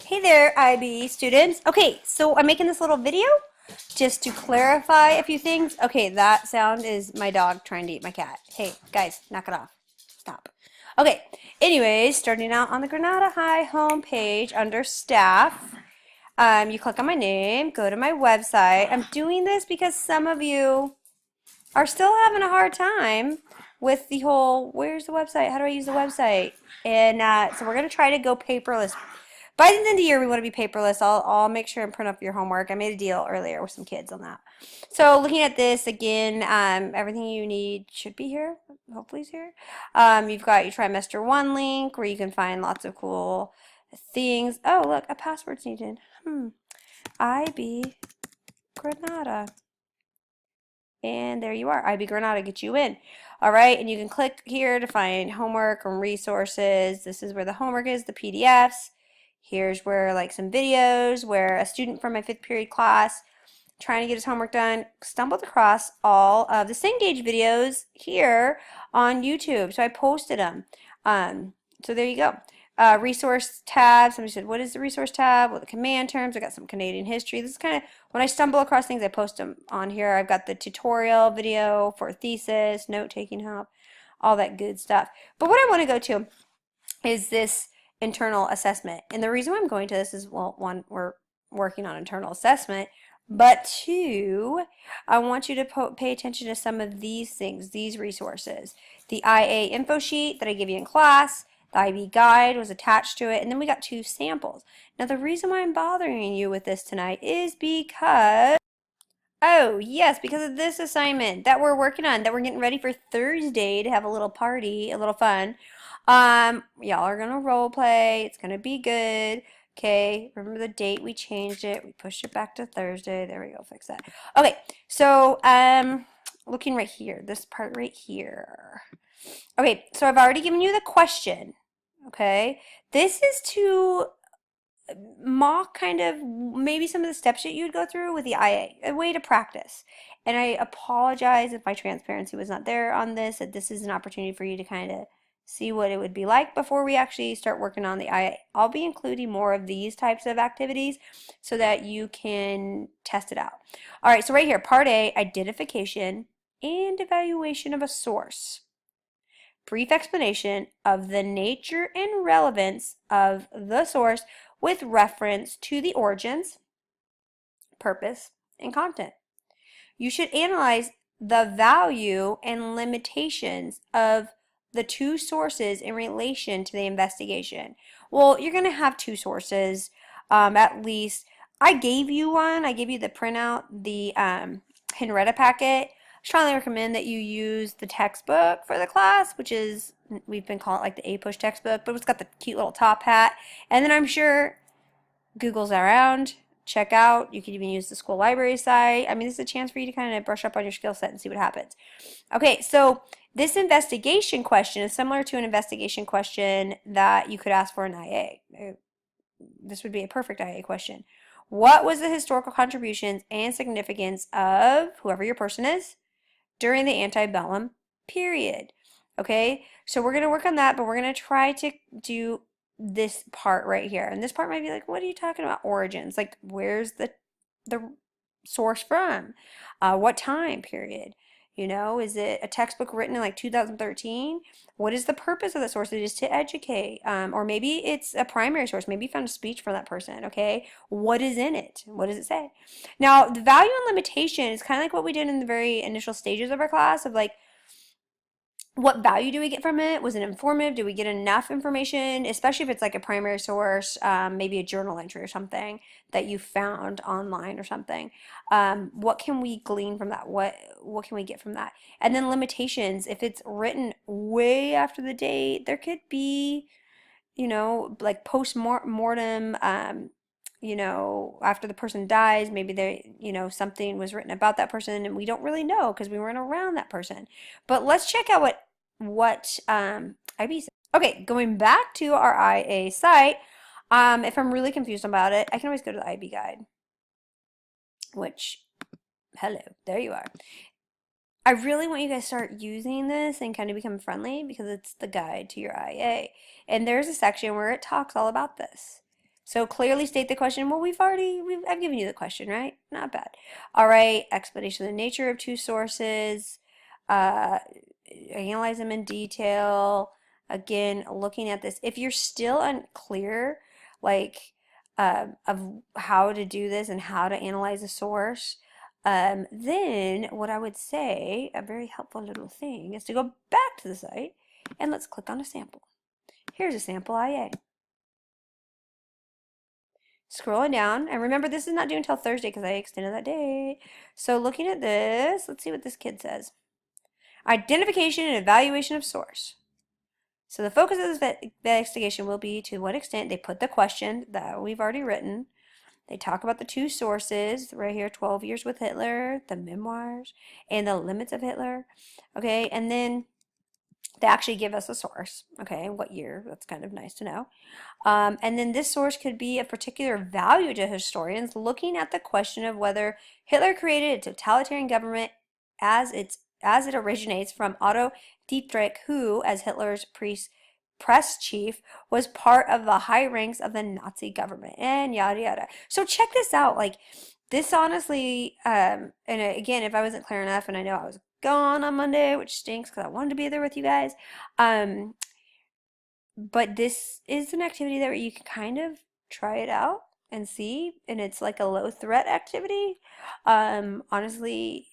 Hey there, IB students. Okay, so I'm making this little video just to clarify a few things. Okay, that sound is my dog trying to eat my cat. Hey, guys, knock it off. Stop. Okay, anyways, starting out on the Granada High homepage under staff, you click on my name, go to my website. I'm doing this because some of you are still having a hard time with the whole, where's the website? How do I use the website? And so we're going to try to go paperless. By the end of the year, we want to be paperless. I'll make sure and print up your homework. I made a deal earlier with some kids on that. So looking at this again, everything you need should be here. Hopefully it's here. You've got your trimester 1 link where you can find lots of cool things. Oh, look, a password's needed. IB Granada. And there you are. IB Granada gets you in. All right, and you can click here to find homework and resources. This is where the homework is, the PDFs. Here's where like some videos where a student from my 5th period class trying to get his homework done stumbled across all of the Cengage videos here on YouTube. So I posted them. So there you go. Resource tab. Somebody said, what is the resource tab? Well, the command terms. I got some Canadian history. This is kind of, when I stumble across things, I post them on here. I've got the tutorial video for thesis, note-taking help, all that good stuff. But what I want to go to is this internal assessment. And the reason why I'm going to this is, well, one, we're working on internal assessment, but two, I want you to pay attention to some of these things, these resources. The IA info sheet that I give you in class, the IB guide was attached to it, and then we got 2 samples. Now the reason why I'm bothering you with this tonight is because, oh yes, because of this assignment that we're working on, that we're getting ready for Thursday to have a little party, a little fun. Y'all are gonna role play, it's gonna be good. Okay, remember the date we changed it, we pushed it back to Thursday. There we go, fix that. Okay, so looking right here, this part right here. Okay, so I've already given you the question. Okay, this is to mock kind of maybe some of the steps that you'd go through with the IA, a way to practice. And I apologize if my transparency was not there on this, that this is an opportunity for you to kind of see what it would be like before we actually start working on the IA. I'll be including more of these types of activities so that you can test it out. All right, so right here, part A, identification and evaluation of a source. Brief explanation of the nature and relevance of the source with reference to the origins, purpose, and content. You should analyze the value and limitations of the 2 sources in relation to the investigation. Well, you're going to have 2 sources, at least. I gave you one. I gave you the printout, the Henrietta packet. I strongly recommend that you use the textbook for the class, which is, we've been calling it like the APUSH textbook, but it's got the cute little top hat. And then I'm sure Google's around. Check out. You can even use the school library site. I mean, this is a chance for you to kind of brush up on your skill set and see what happens. Okay, so this investigation question is similar to an investigation question that you could ask for an IA. This would be a perfect IA question. What was the historical contributions and significance of whoever your person is during the antebellum period? Okay, so we're going to work on that, but we're going to try to do this part right here. And this part might be like, what are you talking about? Origins. Like, where's the source from? What time period? You know, is it a textbook written in like 2013? What is the purpose of the source? It is to educate. Or maybe it's a primary source. Maybe you found a speech from that person, okay? What is in it? What does it say? Now, the value and limitation is kind of like what we did in the very initial stages of our class of like, what value do we get from it? Was it informative? Do we get enough information? Especially if it's like a primary source, maybe a journal entry or something that you found online or something. What can we glean from that? What can we get from that? And then limitations. If it's written way after the date, there could be, you know, like post-mortem, you know, after the person dies, maybe they, you know, something was written about that person and we don't really know because we weren't around that person. But let's check out what IB said. Okay, going back to our IA site, if I'm really confused about it, I can always go to the IB guide, which, hello, there you are. I really want you guys to start using this and kind of become friendly because it's the guide to your IA. And there's a section where it talks all about this. So clearly state the question. Well, I've given you the question, right? Not bad. All right, explanation of the nature of two sources. Uh, Analyze them in detail. Again, looking at this. If you're still unclear, like, of how to do this and how to analyze a source, then what I would say, a very helpful little thing, is to go back to the site and let's click on a sample. Here's a sample IA. Scrolling down, and remember this is not due until Thursday because I extended that day. So looking at this, let's see what this kid says. Identification and evaluation of source. So the focus of this investigation will be to what extent they put the question that we've already written. They talk about the two sources right here, 12 Years with Hitler, the memoirs, and the limits of Hitler. Okay, and then they actually give us a source, okay, what year, that's kind of nice to know. And then this source could be of particular value to historians looking at the question of whether Hitler created a totalitarian government as it originates from Otto Dietrich, who, as Hitler's press chief, was part of the high ranks of the Nazi government, and yada yada. So check this out. Like, this honestly, and again, if I wasn't clear enough, and I know I was gone on Monday, which stinks because I wanted to be there with you guys. But this is an activity that you can kind of try it out and see, and it's like a low threat activity. Honestly,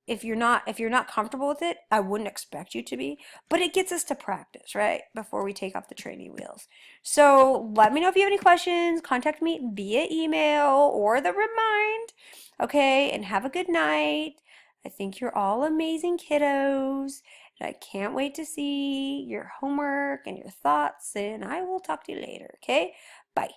if you're not comfortable with it, I wouldn't expect you to be, but it gets us to practice, right? Before we take off the training wheels. So let me know if you have any questions. Contact me via email or the Remind. Okay, and have a good night. I think you're all amazing kiddos. And I can't wait to see your homework and your thoughts, and I will talk to you later, okay? Bye.